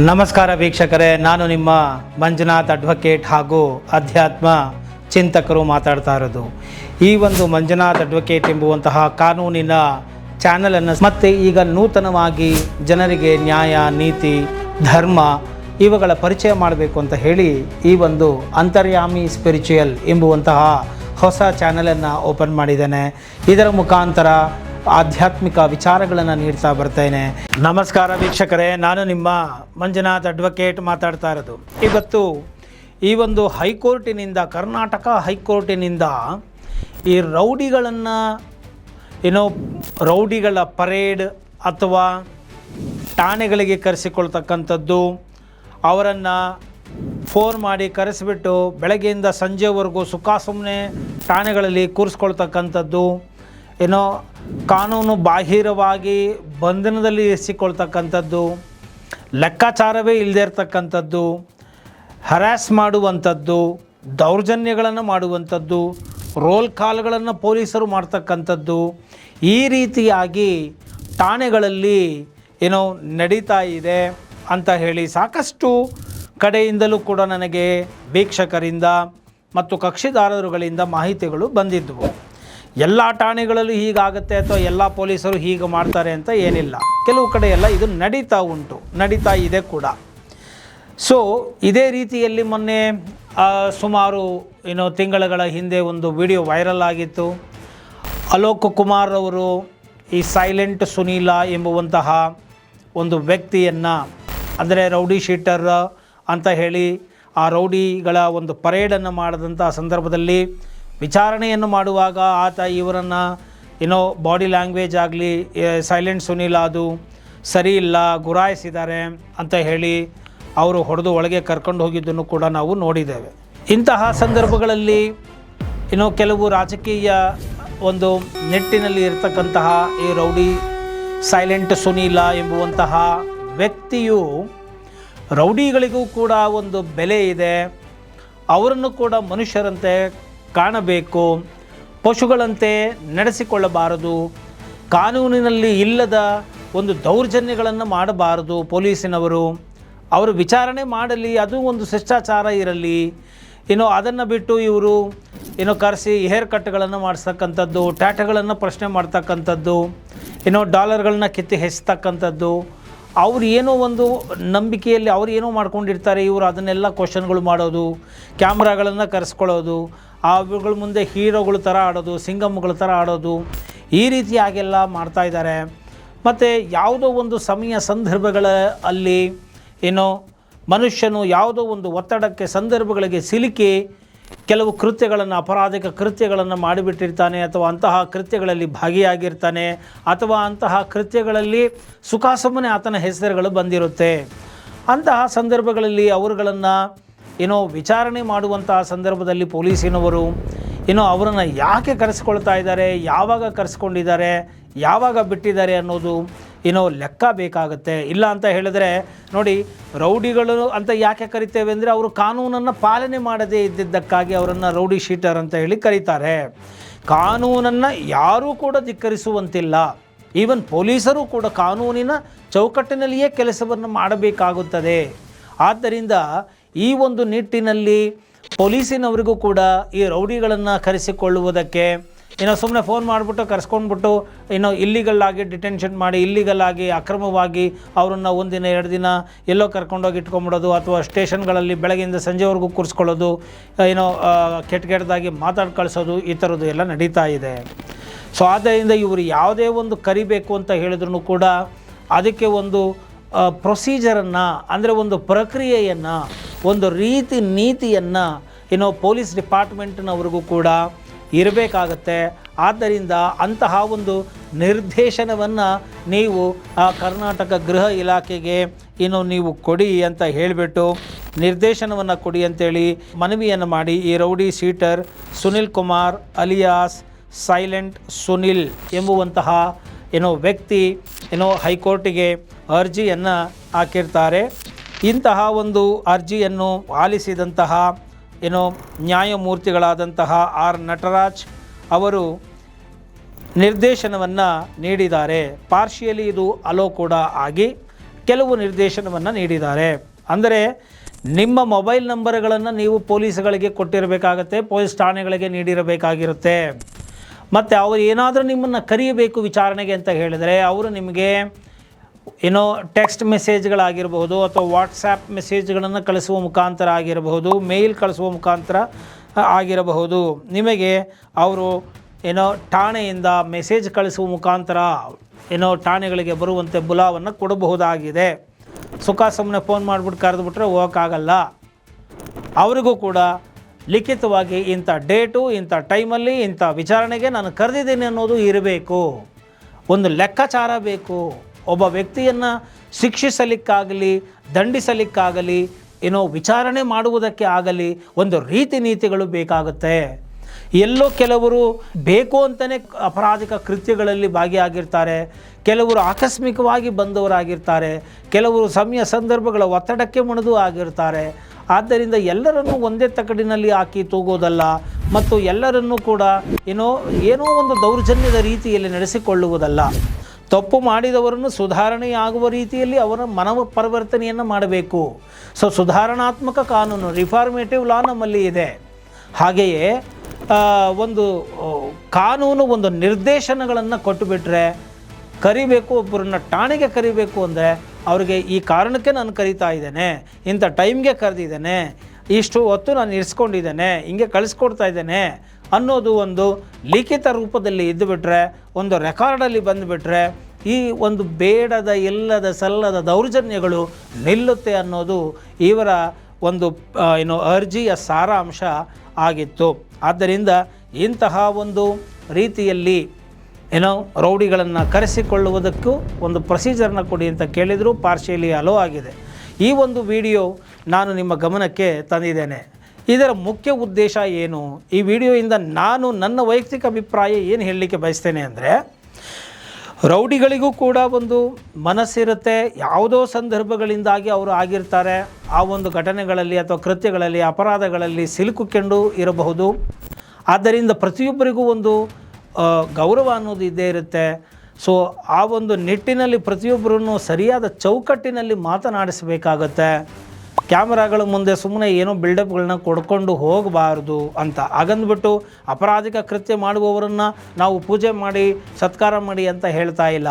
ನಮಸ್ಕಾರ ವೀಕ್ಷಕರೇ, ನಾನು ನಿಮ್ಮ ಮಂಜುನಾಥ್ ಅಡ್ವೊಕೇಟ್ ಹಾಗೂ ಅಧ್ಯಾತ್ಮ ಚಿಂತಕರು ಮಾತಾಡ್ತಾ ಇರೋದು. ಈ ಒಂದು ಮಂಜುನಾಥ್ ಅಡ್ವೊಕೇಟ್ ಎಂಬುವಂತಹ ಕಾನೂನಿನ ಚಾನಲನ್ನು ಮತ್ತೆ ಈಗ ನೂತನವಾಗಿ ಜನರಿಗೆ ನ್ಯಾಯ, ನೀತಿ, ಧರ್ಮ ಇವುಗಳ ಪರಿಚಯ ಮಾಡಬೇಕು ಅಂತ ಹೇಳಿ ಈ ಒಂದು ಅಂತರ್ಯಾಮಿ ಸ್ಪಿರಿಚುಯಲ್ ಎಂಬುವಂತಹ ಹೊಸ ಚಾನಲನ್ನು ಓಪನ್ ಮಾಡಿದ್ದೇನೆ. ಇದರ ಮುಖಾಂತರ ಆಧ್ಯಾತ್ಮಿಕ ವಿಚಾರಗಳನ್ನು ನೀಡ್ತಾ ಬರ್ತೇನೆ. ನಮಸ್ಕಾರ ವೀಕ್ಷಕರೇ, ನಾನು ನಿಮ್ಮ ಮಂಜುನಾಥ್ ಅಡ್ವೊಕೇಟ್ ಮಾತಾಡ್ತಾ ಇರೋದು. ಇವತ್ತು ಈ ಒಂದು ಹೈಕೋರ್ಟಿನಿಂದ, ಕರ್ನಾಟಕ ಹೈಕೋರ್ಟಿನಿಂದ ಈ ರೌಡಿಗಳನ್ನು ರೌಡಿಗಳ ಪರೇಡ್ ಅಥವಾ ಠಾಣೆಗಳಿಗೆ ಕರೆಸಿಕೊಳ್ತಕ್ಕಂಥದ್ದು, ಅವರನ್ನು ಫೋನ್ ಮಾಡಿ ಕರೆಸಿಬಿಟ್ಟು ಬೆಳಗ್ಗೆಯಿಂದ ಸಂಜೆವರೆಗೂ ಸುಮ್ಮನೆ ಠಾಣೆಗಳಲ್ಲಿ ಕೂರಿಸ್ಕೊಳ್ತಕ್ಕಂಥದ್ದು, ಕಾನೂನು ಬಾಹಿರವಾಗಿ ಬಂಧನದಲ್ಲಿ ಇರಿಸಿಕೊಳ್ತಕ್ಕಂಥದ್ದು, ಲೆಕ್ಕಾಚಾರವೇ ಇಲ್ಲದೆ ಇರತಕ್ಕಂಥದ್ದು, ಹರಾಸ್ ಮಾಡುವಂಥದ್ದು, ದೌರ್ಜನ್ಯಗಳನ್ನು ಮಾಡುವಂಥದ್ದು, ರೋಲ್ ಕಾಲ್ಗಳನ್ನು ಪೊಲೀಸರು ಮಾಡ್ತಕ್ಕಂಥದ್ದು, ಈ ರೀತಿಯಾಗಿ ಠಾಣೆಗಳಲ್ಲಿ ನಡೀತಾ ಇದೆ ಅಂತ ಹೇಳಿ ಸಾಕಷ್ಟು ಕಡೆಯಿಂದಲೂ ಕೂಡ ನನಗೆ ವೀಕ್ಷಕರಿಂದ ಮತ್ತು ಕಕ್ಷಿದಾರರುಗಳಿಂದ ಮಾಹಿತಿಗಳು ಬಂದಿದ್ದವು. ಎಲ್ಲ ಠಾಣೆಗಳಲ್ಲೂ ಹೀಗಾಗುತ್ತೆ ಅಥವಾ ಎಲ್ಲ ಪೊಲೀಸರು ಹೀಗೆ ಮಾಡ್ತಾರೆ ಅಂತ ಏನಿಲ್ಲ. ಕೆಲವು ಕಡೆ ಎಲ್ಲ ಇದು ನಡೀತಾ ಇದೆ ಕೂಡ. ಸೊ ಇದೇ ರೀತಿಯಲ್ಲಿ ಮೊನ್ನೆ ಸುಮಾರು ತಿಂಗಳುಗಳ ಹಿಂದೆ ಒಂದು ವಿಡಿಯೋ ವೈರಲ್ ಆಗಿತ್ತು. ಅಲೋಕ್ ಕುಮಾರ್ ಅವರು ಈ ಸೈಲೆಂಟ್ ಸುನೀಲ ಎಂಬುವಂತಹ ಒಂದು ವ್ಯಕ್ತಿಯನ್ನು, ಅಂದರೆ ರೌಡಿ ಶೀಟರ್ ಅಂತ ಹೇಳಿ ಆ ರೌಡಿಗಳ ಒಂದು ಪರೇಡನ್ನು ಮಾಡಿದಂಥ ಸಂದರ್ಭದಲ್ಲಿ ವಿಚಾರಣೆಯನ್ನು ಮಾಡುವಾಗ ಆತ ಇವರನ್ನು ಬಾಡಿ ಲ್ಯಾಂಗ್ವೇಜ್ ಆಗಲಿ ಸೈಲೆಂಟ್ ಸುನೀಲ ಅದು ಸರಿ ಇಲ್ಲ, ಗುರಾಯಿಸಿದ್ದಾರೆ ಅಂತ ಹೇಳಿ ಅವರು ಹೊಡೆದು ಒಳಗೆ ಕರ್ಕೊಂಡು ಹೋಗಿದ್ದನ್ನು ಕೂಡ ನಾವು ನೋಡಿದ್ದೇವೆ. ಇಂತಹ ಸಂದರ್ಭಗಳಲ್ಲಿ ಕೆಲವು ರಾಜಕೀಯ ಒಂದು ನಿಟ್ಟಿನಲ್ಲಿ ಇರತಕ್ಕಂತಹ ಈ ರೌಡಿ ಸೈಲೆಂಟ್ ಸುನೀಲ ಎಂಬುವಂತಹ ವ್ಯಕ್ತಿಯು ರೌಡಿಗಳಿಗೂ ಕೂಡ ಒಂದು ಬೆಲೆ ಇದೆ, ಅವರನ್ನು ಕೂಡ ಮನುಷ್ಯರಂತೆ ಕಾಣಬೇಕು, ಪಶುಗಳಂತೆ ನಡೆಸಿಕೊಳ್ಳಬಾರದು, ಕಾನೂನಿನಲ್ಲಿ ಇಲ್ಲದ ಒಂದು ದೌರ್ಜನ್ಯಗಳನ್ನು ಮಾಡಬಾರದು. ಪೊಲೀಸಿನವರು ಅವರು ವಿಚಾರಣೆ ಮಾಡಲಿ, ಅದು ಒಂದು ಶಿಷ್ಟಾಚಾರ ಇರಲಿ. ಅದನ್ನು ಬಿಟ್ಟು ಇವರು ಕರೆಸಿ ಹೇರ್ ಕಟ್ಗಳನ್ನು ಮಾಡಿಸ್ತಕ್ಕಂಥದ್ದು, ಟ್ಯಾಟಗಳನ್ನು ಪ್ರಶ್ನೆ ಮಾಡ್ತಕ್ಕಂಥದ್ದು, ಡಾಲರ್ಗಳನ್ನ ಕಿತ್ತಿ ಹೆಚ್ತಕ್ಕಂಥದ್ದು, ಅವ್ರು ಏನೋ ಒಂದು ನಂಬಿಕೆಯಲ್ಲಿ ಅವ್ರು ಏನೋ ಮಾಡ್ಕೊಂಡಿರ್ತಾರೆ, ಇವರು ಅದನ್ನೆಲ್ಲ ಕ್ವಶನ್ಗಳು ಮಾಡೋದು, ಕ್ಯಾಮ್ರಾಗಳನ್ನು ಕರೆಸ್ಕೊಳ್ಳೋದು, ಅವುಗಳ ಮುಂದೆ ಹೀರೋಗಳ ಥರ ಆಡೋದು, ಸಿಂಗಮ್ಗಳ ಥರ ಆಡೋದು, ಈ ರೀತಿಯಾಗೆಲ್ಲ ಮಾಡ್ತಾಯಿದ್ದಾರೆ. ಮತ್ತು ಯಾವುದೋ ಒಂದು ಸಮಯ ಸಂದರ್ಭಗಳ ಅಲ್ಲಿ ಮನುಷ್ಯನು ಯಾವುದೋ ಒಂದು ಒತ್ತಡಕ್ಕೆ, ಸಂದರ್ಭಗಳಿಗೆ ಸಿಲುಕಿ ಕೆಲವು ಕೃತ್ಯಗಳನ್ನು, ಅಪರಾಧಿಕ ಕೃತ್ಯಗಳನ್ನು ಮಾಡಿಬಿಟ್ಟಿರ್ತಾನೆ, ಅಥವಾ ಅಂತಹ ಕೃತ್ಯಗಳಲ್ಲಿ ಭಾಗಿಯಾಗಿರ್ತಾನೆ, ಅಥವಾ ಅಂತಹ ಕೃತ್ಯಗಳಲ್ಲಿ ಸುಮ್ಮನೆ ಆತನ ಹೆಸರುಗಳು ಬಂದಿರುತ್ತೆ. ಅಂತಹ ಸಂದರ್ಭಗಳಲ್ಲಿ ಅವರುಗಳನ್ನು ವಿಚಾರಣೆ ಮಾಡುವಂತಹ ಸಂದರ್ಭದಲ್ಲಿ ಪೊಲೀಸಿನವರು ಅವರನ್ನು ಯಾಕೆ ಕರೆಸ್ಕೊಳ್ತಾ ಇದ್ದಾರೆ, ಯಾವಾಗ ಕರೆಸ್ಕೊಂಡಿದ್ದಾರೆ, ಯಾವಾಗ ಬಿಟ್ಟಿದ್ದಾರೆ ಅನ್ನೋದು ಲೆಕ್ಕ ಬೇಕಾಗುತ್ತೆ. ಇಲ್ಲ ಅಂತ ಹೇಳಿದ್ರೆ ನೋಡಿ, ರೌಡಿಗಳು ಅಂತ ಯಾಕೆ ಕರಿತೇವೆ ಅಂದರೆ ಅವರು ಕಾನೂನನ್ನು ಪಾಲನೆ ಮಾಡದೇ ಇದ್ದಿದ್ದಕ್ಕಾಗಿ ಅವರನ್ನು ರೌಡಿ ಶೀಟರ್ ಅಂತ ಹೇಳಿ ಕರೀತಾರೆ. ಕಾನೂನನ್ನು ಯಾರೂ ಕೂಡ ಧಿಕ್ಕರಿಸುವಂತಿಲ್ಲ. ಈವನ್ ಪೊಲೀಸರು ಕೂಡ ಕಾನೂನಿನ ಚೌಕಟ್ಟಿನಲ್ಲಿಯೇ ಕೆಲಸವನ್ನು ಮಾಡಬೇಕಾಗುತ್ತದೆ. ಆದ್ದರಿಂದ ಈ ಒಂದು ನಿಟ್ಟಿನಲ್ಲಿ ಪೊಲೀಸಿನವರಿಗೂ ಕೂಡ ಈ ರೌಡಿಗಳನ್ನು ಕರೆಸಿಕೊಳ್ಳುವುದಕ್ಕೆ ಸುಮ್ಮನೆ ಫೋನ್ ಮಾಡಿಬಿಟ್ಟು ಕರೆಸ್ಕೊಂಡ್ಬಿಟ್ಟು ಇಲ್ಲಿಗಲ್ಲಾಗಿ ಡಿಟೆನ್ಷನ್ ಮಾಡಿ, ಇಲ್ಲಿಗಲ್ಲಾಗಿ ಅಕ್ರಮವಾಗಿ ಅವರನ್ನು ಒಂದಿನ 2 ದಿನ ಎಲ್ಲೋ ಕರ್ಕೊಂಡೋಗಿ ಇಟ್ಕೊಂಬಿಡೋದು, ಅಥವಾ ಸ್ಟೇಷನ್ಗಳಲ್ಲಿ ಬೆಳಗ್ಗೆಯಿಂದ ಸಂಜೆವರೆಗೂ ಕೂರಿಸ್ಕೊಳ್ಳೋದು, ಕೆಟ್ಟದಾಗಿ ಮಾತಾಡಿ ಕಳಿಸೋದು, ಈ ಥರದ್ದು ಎಲ್ಲ ನಡೀತಾ ಇದೆ. ಸೊ ಆದ್ದರಿಂದ ಇವರು ಯಾವುದೇ ಒಂದು ಕರಿಬೇಕು ಅಂತ ಹೇಳಿದ್ರು ಕೂಡ ಅದಕ್ಕೆ ಒಂದು ಪ್ರೊಸೀಜರನ್ನು, ಅಂದರೆ ಒಂದು ಪ್ರಕ್ರಿಯೆಯನ್ನು, ಒಂದು ರೀತಿ ನೀತಿಯನ್ನು ಪೊಲೀಸ್ ಡಿಪಾರ್ಟ್ಮೆಂಟ್ನವ್ರಿಗೂ ಕೂಡ ಇರಬೇಕಾಗತ್ತೆ. ಆದ್ದರಿಂದ ಅಂತಹ ಒಂದು ನಿರ್ದೇಶನವನ್ನು ನೀವು ಕರ್ನಾಟಕ ಗೃಹ ಇಲಾಖೆಗೆ ನೀವು ಕೊಡಿ ಅಂತ ಹೇಳಿಬಿಟ್ಟು ನಿರ್ದೇಶನವನ್ನು ಕೊಡಿ ಅಂತೇಳಿ ಮನವಿಯನ್ನು ಮಾಡಿ ಈ rowdy sheeter Sunil Kumar alias silent Sunil ಎಂಬುವಂತಹ ವ್ಯಕ್ತಿ ಹೈಕೋರ್ಟಿಗೆ ಅರ್ಜಿಯನ್ನು ಹಾಕಿರ್ತಾರೆ. ಇಂತಹ ಒಂದು ಅರ್ಜಿಯನ್ನು ಆಲಿಸಿದಂತಹ ನ್ಯಾಯಮೂರ್ತಿಗಳಾದಂತಹ ಆರ್ ನಟರಾಜ್ ಅವರು ನಿರ್ದೇಶನವನ್ನು ನೀಡಿದ್ದಾರೆ. ಪಾರ್ಷಿಯಲಿ ಇದು ಅಲೋ ಕೂಡ ಆಗಿ ಕೆಲವು ನಿರ್ದೇಶನವನ್ನು ನೀಡಿದ್ದಾರೆ. ಅಂದರೆ ನಿಮ್ಮ ಮೊಬೈಲ್ ನಂಬರ್ಗಳನ್ನು ನೀವು ಪೊಲೀಸ್ಗಳಿಗೆ ಕೊಟ್ಟಿರಬೇಕಾಗತ್ತೆ, ಪೊಲೀಸ್ ಠಾಣೆಗಳಿಗೆ ನೀಡಿರಬೇಕಾಗಿರುತ್ತೆ. ಮತ್ತು ಅವರು ಏನಾದರೂ ನಿಮ್ಮನ್ನು ಕರೆಯಬೇಕು ವಿಚಾರಣೆಗೆ ಅಂತ ಹೇಳಿದರೆ ಅವರು ನಿಮಗೆ ಟೆಕ್ಸ್ಟ್ ಮೆಸೇಜ್ಗಳಾಗಿರಬಹುದು ಅಥವಾ ವಾಟ್ಸಾಪ್ ಮೆಸೇಜ್ಗಳನ್ನು ಕಳಿಸುವ ಮುಖಾಂತರ ಆಗಿರಬಹುದು, ಮೇಲ್ ಕಳಿಸುವ ಮುಖಾಂತರ ಆಗಿರಬಹುದು. ನಿಮಗೆ ಅವರು ಠಾಣೆಯಿಂದ ಮೆಸೇಜ್ ಕಳಿಸುವ ಮುಖಾಂತರ ಠಾಣೆಗಳಿಗೆ ಬರುವಂತೆ ಬುಲಾವನ್ನು ಕೊಡಬಹುದಾಗಿದೆ. ಸುಖ ಸುಮ್ಮನೆ ಫೋನ್ ಮಾಡಿಬಿಟ್ಟು ಕರೆದುಬಿಟ್ರೆ ಹೋಗೋಕ್ಕಾಗಲ್ಲ. ಅವರಿಗೂ ಕೂಡ ಲಿಖಿತವಾಗಿ ಇಂಥ ಡೇಟು, ಇಂಥ ಟೈಮಲ್ಲಿ, ಇಂಥ ವಿಚಾರಣೆಗೆ ನಾನು ಕರೆದಿದ್ದೀನಿ ಅನ್ನೋದು ಇರಬೇಕು. ಒಂದು ಲೆಕ್ಕಾಚಾರ ಬೇಕು. ಒಬ್ಬ ವ್ಯಕ್ತಿಯನ್ನು ಶಿಕ್ಷಿಸಲಿಕ್ಕಾಗಲಿ, ದಂಡಿಸಲಿಕ್ಕಾಗಲಿ, ವಿಚಾರಣೆ ಮಾಡುವುದಕ್ಕೆ ಆಗಲಿ ಒಂದು ರೀತಿ ನೀತಿಗಳು ಬೇಕಾಗುತ್ತೆ. ಎಲ್ಲೋ ಕೆಲವರು ಬೇಕು ಅಂತಲೇ ಅಪರಾಧಿಕ ಕೃತ್ಯಗಳಲ್ಲಿ ಭಾಗಿಯಾಗಿರ್ತಾರೆ, ಕೆಲವರು ಆಕಸ್ಮಿಕವಾಗಿ ಬಂದವರಾಗಿರ್ತಾರೆ, ಕೆಲವರು ಸಮಯ ಸಂದರ್ಭಗಳ ಒತ್ತಡಕ್ಕೆ ಮಣಿದು ಆಗಿರ್ತಾರೆ. ಆದ್ದರಿಂದ ಎಲ್ಲರನ್ನೂ ಒಂದೇ ತಕಡಿನಲ್ಲಿ ಹಾಕಿ ತೂಗೋದಲ್ಲ ಮತ್ತು ಎಲ್ಲರನ್ನೂ ಕೂಡ ಏನೋ ಒಂದು ದೌರ್ಜನ್ಯದ ರೀತಿಯಲ್ಲಿ ನಡೆಸಿಕೊಳ್ಳುವುದಲ್ಲ. ತಪ್ಪು ಮಾಡಿದವರನ್ನು ಸುಧಾರಣೆಯಾಗುವ ರೀತಿಯಲ್ಲಿ ಅವರ ಮನವ ಪರಿವರ್ತನೆಯನ್ನು ಮಾಡಬೇಕು. ಸುಧಾರಣಾತ್ಮಕ ಕಾನೂನು, ರಿಫಾರ್ಮೇಟಿವ್ ಲಾ ನಮ್ಮಲ್ಲಿ ಇದೆ. ಹಾಗೆಯೇ ಒಂದು ಕಾನೂನು ಒಂದು ನಿರ್ದೇಶನಗಳನ್ನು ಕೊಟ್ಟುಬಿಟ್ರೆ, ಕರಿಬೇಕು, ಒಬ್ಬರನ್ನ ಠಾಣೆಗೆ ಕರಿಬೇಕು ಅಂದರೆ ಅವರಿಗೆ ಈ ಕಾರಣಕ್ಕೆ ನಾನು ಕರಿತಾ ಇದ್ದೇನೆ, ಇಂಥ ಟೈಮ್ಗೆ ಕರೆದಿದ್ದೇನೆ, ಇಷ್ಟು ಹೊತ್ತು ನಾನು ಇರಿಸ್ಕೊಂಡಿದ್ದೇನೆ, ಹಿಂಗೆ ಕಳಿಸ್ಕೊಡ್ತಾ ಇದ್ದೇನೆ ಅನ್ನೋದು ಒಂದು ಲಿಖಿತ ರೂಪದಲ್ಲಿ ಇದ್ದುಬಿಟ್ರೆ, ಒಂದು ರೆಕಾರ್ಡಲ್ಲಿ ಬಂದುಬಿಟ್ರೆ ಈ ಒಂದು ಬೇಡದ ಇಲ್ಲದ ಸಲ್ಲದ ದೌರ್ಜನ್ಯಗಳು ನಿಲ್ಲುತ್ತೆ ಅನ್ನೋದು ಇವರ ಒಂದು ಅರ್ಜಿಯ ಸಾರಾಂಶ ಆಗಿತ್ತು. ಆದ್ದರಿಂದ ಇಂತಹ ಒಂದು ರೀತಿಯಲ್ಲಿ ರೌಡಿಗಳನ್ನು ಕರೆಸಿಕೊಳ್ಳುವುದಕ್ಕೂ ಒಂದು ಪ್ರೊಸೀಜರ್ನ ಕೊಡಿ ಅಂತ ಕೇಳಿದರೂ ಪಾರ್ಶಿಯಲಿ ಅಲೋ ಆಗಿದೆ. ಈ ಒಂದು ವಿಡಿಯೋ ನಾನು ನಿಮ್ಮ ಗಮನಕ್ಕೆ ತಂದಿದ್ದೇನೆ. ಇದರ ಮುಖ್ಯ ಉದ್ದೇಶ ಏನು? ಈ ವಿಡಿಯೋಯಿಂದ ನಾನು ನನ್ನ ವೈಯಕ್ತಿಕ ಅಭಿಪ್ರಾಯ ಏನು ಹೇಳಲಿಕ್ಕೆ ಬಯಸ್ತೇನೆ ಅಂದರೆ, ರೌಡಿಗಳಿಗೂ ಕೂಡ ಒಂದು ಮನಸ್ಸಿರುತ್ತೆ. ಯಾವುದೋ ಸಂದರ್ಭಗಳಿಂದಾಗಿ ಅವರು ಆಗಿರ್ತಾರೆ, ಆ ಒಂದು ಘಟನೆಗಳಲ್ಲಿ ಅಥವಾ ಕೃತ್ಯಗಳಲ್ಲಿ, ಅಪರಾಧಗಳಲ್ಲಿ ಸಿಲುಕಿಕೊಂಡು ಇರಬಹುದು. ಆದ್ದರಿಂದ ಪ್ರತಿಯೊಬ್ಬರಿಗೂ ಒಂದು ಗೌರವ ಅನ್ನೋದು ಇದ್ದೇ ಇರುತ್ತೆ. ಆ ಒಂದು ನಿಟ್ಟಿನಲ್ಲಿ ಪ್ರತಿಯೊಬ್ಬರನ್ನು ಸರಿಯಾದ ಚೌಕಟ್ಟಿನಲ್ಲಿ ಮಾತನಾಡಿಸಬೇಕಾಗತ್ತೆ. ಕ್ಯಾಮರಾಗಳ ಮುಂದೆ ಸುಮ್ಮನೆ ಏನೋ ಬಿಲ್ಡಪ್ಗಳನ್ನ ಕೊಡ್ಕೊಂಡು ಹೋಗಬಾರ್ದು ಅಂತ. ಹಾಗಂದ್ಬಿಟ್ಟು ಅಪರಾಧಿಕ ಕೃತ್ಯ ಮಾಡುವವರನ್ನು ನಾವು ಪೂಜೆ ಮಾಡಿ ಸತ್ಕಾರ ಮಾಡಿ ಅಂತ ಹೇಳ್ತಾ ಇಲ್ಲ.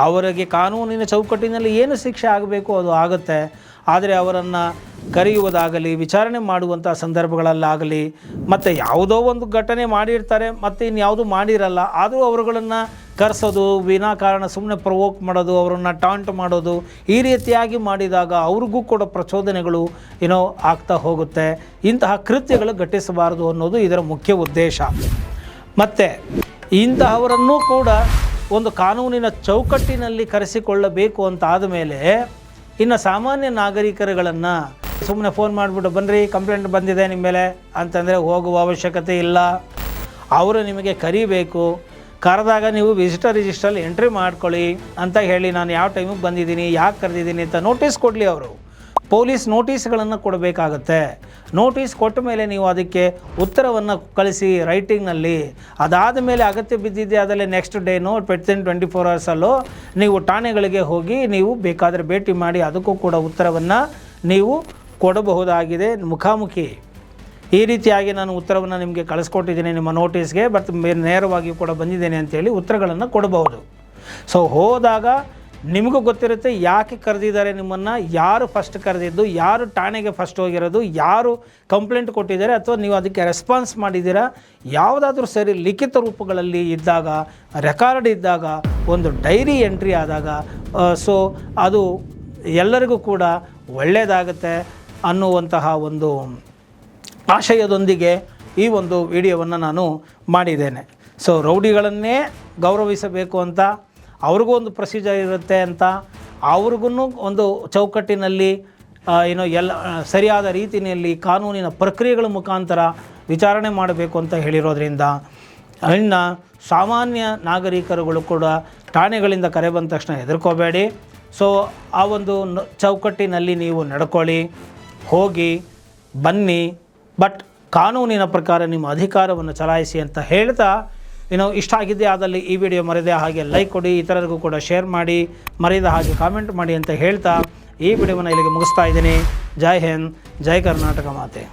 ಅವರಿಗೆ ಕಾನೂನಿನ ಚೌಕಟ್ಟಿನಲ್ಲಿ ಏನು ಶಿಕ್ಷೆ ಆಗಬೇಕು ಅದು ಆಗುತ್ತೆ. ಆದರೆ ಅವರನ್ನು ಕರೆಯುವುದಾಗಲಿ, ವಿಚಾರಣೆ ಮಾಡುವಂಥ ಸಂದರ್ಭಗಳಲ್ಲಾಗಲಿ, ಮತ್ತು ಯಾವುದೋ ಒಂದು ಘಟನೆ ಮಾಡಿರ್ತಾರೆ ಮತ್ತು ಇನ್ಯಾವುದೂ ಮಾಡಿರಲ್ಲ, ಆದರೂ ಅವರುಗಳನ್ನು ಕರೆಸೋದು, ವಿನಾಕಾರಣ ಸುಮ್ಮನೆ ಪ್ರವೋಕ್ ಮಾಡೋದು, ಅವರನ್ನು ಟಾಂಟ್ ಮಾಡೋದು, ಈ ರೀತಿಯಾಗಿ ಮಾಡಿದಾಗ ಅವ್ರಿಗೂ ಕೂಡ ಪ್ರಚೋದನೆಗಳು ಆಗ್ತಾ ಹೋಗುತ್ತೆ. ಇಂತಹ ಕೃತ್ಯಗಳು ಘಟಿಸಬಾರದು ಅನ್ನೋದು ಇದರ ಮುಖ್ಯ ಉದ್ದೇಶ. ಮತ್ತು ಇಂತಹವರನ್ನೂ ಕೂಡ ಒಂದು ಕಾನೂನಿನ ಚೌಕಟ್ಟಿನಲ್ಲಿ ಕರೆಸಿಕೊಳ್ಳಬೇಕು ಅಂತ ಆದಮೇಲೆ ಇನ್ನು ಸಾಮಾನ್ಯ ನಾಗರಿಕರುಗಳನ್ನು ಸುಮ್ಮನೆ ಫೋನ್ ಮಾಡಿಬಿಟ್ಟು ಬನ್ನಿರಿ ಕಂಪ್ಲೇಂಟ್ ಬಂದಿದೆ ನಿಮ್ಮ ಮೇಲೆ ಅಂತಂದರೆ ಹೋಗುವ ಅವಶ್ಯಕತೆ ಇಲ್ಲ. ಅವರು ನಿಮಗೆ ಕರಿಬೇಕು. ಕರೆದಾಗ ನೀವು ವಿಸಿಟರ್ ರಿಜಿಸ್ಟ್ರಲ್ಲಿ ಎಂಟ್ರಿ ಮಾಡ್ಕೊಳ್ಳಿ ಅಂತ ಹೇಳಿ ನಾನು ಯಾವ ಟೈಮಿಗೆ ಬಂದಿದ್ದೀನಿ, ಯಾಕೆ ಕರೆದಿದ್ದೀನಿ ಅಂತ ನೋಟಿಸ್ ಕೊಡಲಿ. ಅವರು ಪೊಲೀಸ್ ನೋಟಿಸ್ಗಳನ್ನು ಕೊಡಬೇಕಾಗತ್ತೆ. ನೋಟಿಸ್ ಕೊಟ್ಟ ಮೇಲೆ ನೀವು ಅದಕ್ಕೆ ಉತ್ತರವನ್ನು ಕಳಿಸಿ ರೈಟಿಂಗ್ನಲ್ಲಿ. ಅದಾದ ಮೇಲೆ ಅಗತ್ಯ ಬಿದ್ದಿದ್ದೆ ಅದರಲ್ಲಿ ನೆಕ್ಸ್ಟ್ ಡೇನೋ 24 ಅವರ್ಸಲ್ಲೋ ನೀವು ಠಾಣೆಗಳಿಗೆ ಹೋಗಿ ನೀವು ಬೇಕಾದರೆ ಭೇಟಿ ಮಾಡಿ ಅದಕ್ಕೂ ಕೂಡ ಉತ್ತರವನ್ನು ನೀವು ಕೊಡಬಹುದಾಗಿದೆ. ಮುಖಾಮುಖಿ ಈ ರೀತಿಯಾಗಿ ನಾನು ಉತ್ತರವನ್ನು ನಿಮಗೆ ಕಳಿಸ್ಕೊಟ್ಟಿದ್ದೀನಿ ನಿಮ್ಮ ನೋಟಿಸ್ಗೆ, ಬಟ್ ನೇರವಾಗಿ ಕೂಡ ಬಂದಿದ್ದೇನೆ ಅಂತೇಳಿ ಉತ್ತರಗಳನ್ನು ಕೊಡಬಹುದು. ಹೋದಾಗ ನಿಮಗೂ ಗೊತ್ತಿರುತ್ತೆ ಯಾಕೆ ಕರೆದಿದ್ದಾರೆ ನಿಮ್ಮನ್ನು, ಯಾರು ಫಸ್ಟ್ ಕರೆದಿದ್ದು, ಯಾರು ಠಾಣೆಗೆ ಫಸ್ಟ್ ಹೋಗಿರೋದು, ಯಾರು ಕಂಪ್ಲೇಂಟ್ ಕೊಟ್ಟಿದ್ದಾರೆ ಅಥವಾ ನೀವು ಅದಕ್ಕೆ ರೆಸ್ಪಾನ್ಸ್ ಮಾಡಿದ್ದೀರಾ. ಯಾವುದಾದ್ರೂ ಸರಿ ಲಿಖಿತ ರೂಪಗಳಲ್ಲಿ ಇದ್ದಾಗ, ರೆಕಾರ್ಡ್ ಇದ್ದಾಗ, ಒಂದು ಡೈರಿ ಎಂಟ್ರಿ ಆದಾಗ ಅದು ಎಲ್ಲರಿಗೂ ಕೂಡ ಒಳ್ಳೆಯದಾಗುತ್ತೆ ಅನ್ನುವಂತಹ ಒಂದು ಆಶಯದೊಂದಿಗೆ ಈ ಒಂದು ವಿಡಿಯೋವನ್ನು ನಾನು ಮಾಡಿದ್ದೇನೆ. ರೌಡಿಗಳನ್ನೇ ಗೌರವಿಸಬೇಕು ಅಂತ, ಅವ್ರಿಗೂ ಒಂದು ಪ್ರೊಸೀಜರ್ ಇರುತ್ತೆ ಅಂತ, ಅವ್ರಿಗೂ ಒಂದು ಚೌಕಟ್ಟಿನಲ್ಲಿ ಸರಿಯಾದ ರೀತಿಯಲ್ಲಿ ಕಾನೂನಿನ ಪ್ರಕ್ರಿಯೆಗಳ ಮುಖಾಂತರ ವಿಚಾರಣೆ ಮಾಡಬೇಕು ಅಂತ ಹೇಳಿರೋದ್ರಿಂದ ಇನ್ನು ಸಾಮಾನ್ಯ ನಾಗರಿಕರುಗಳು ಕೂಡ ಠಾಣೆಗಳಿಂದ ಕರೆ ಬಂದ ತಕ್ಷಣ ಹೆದರ್ಕೋಬೇಡಿ. ಆ ಒಂದು ಚೌಕಟ್ಟಿನಲ್ಲಿ ನೀವು ನಡ್ಕೊಳ್ಳಿ, ಹೋಗಿ ಬನ್ನಿ, ಬಟ್ ಕಾನೂನಿನ ಪ್ರಕಾರ ನಿಮ್ಮ ಅಧಿಕಾರವನ್ನು ಚಲಾಯಿಸಿ ಅಂತ ಹೇಳ್ತಾ ಇನ್ನು ಇಷ್ಟ ಆಗಿದ್ದೇ ಆದಲ್ಲಿ ಈ ವಿಡಿಯೋ ಮರೆಯದೆ ಹಾಗೆ ಲೈಕ್ ಕೊಡಿ, ಇತರರಿಗೂ ಕೂಡ ಶೇರ್ ಮಾಡಿ, ಮರೆಯದ ಹಾಗೆ ಕಾಮೆಂಟ್ ಮಾಡಿ ಅಂತ ಹೇಳ್ತಾ ಈ ವಿಡಿಯೋವನ್ನು ಇಲ್ಲಿಗೆ ಮುಗಿಸ್ತಾ ಇದ್ದೀನಿ. ಜೈ ಹಿಂದ್, ಜೈ ಕರ್ನಾಟಕ ಮಾತೆ.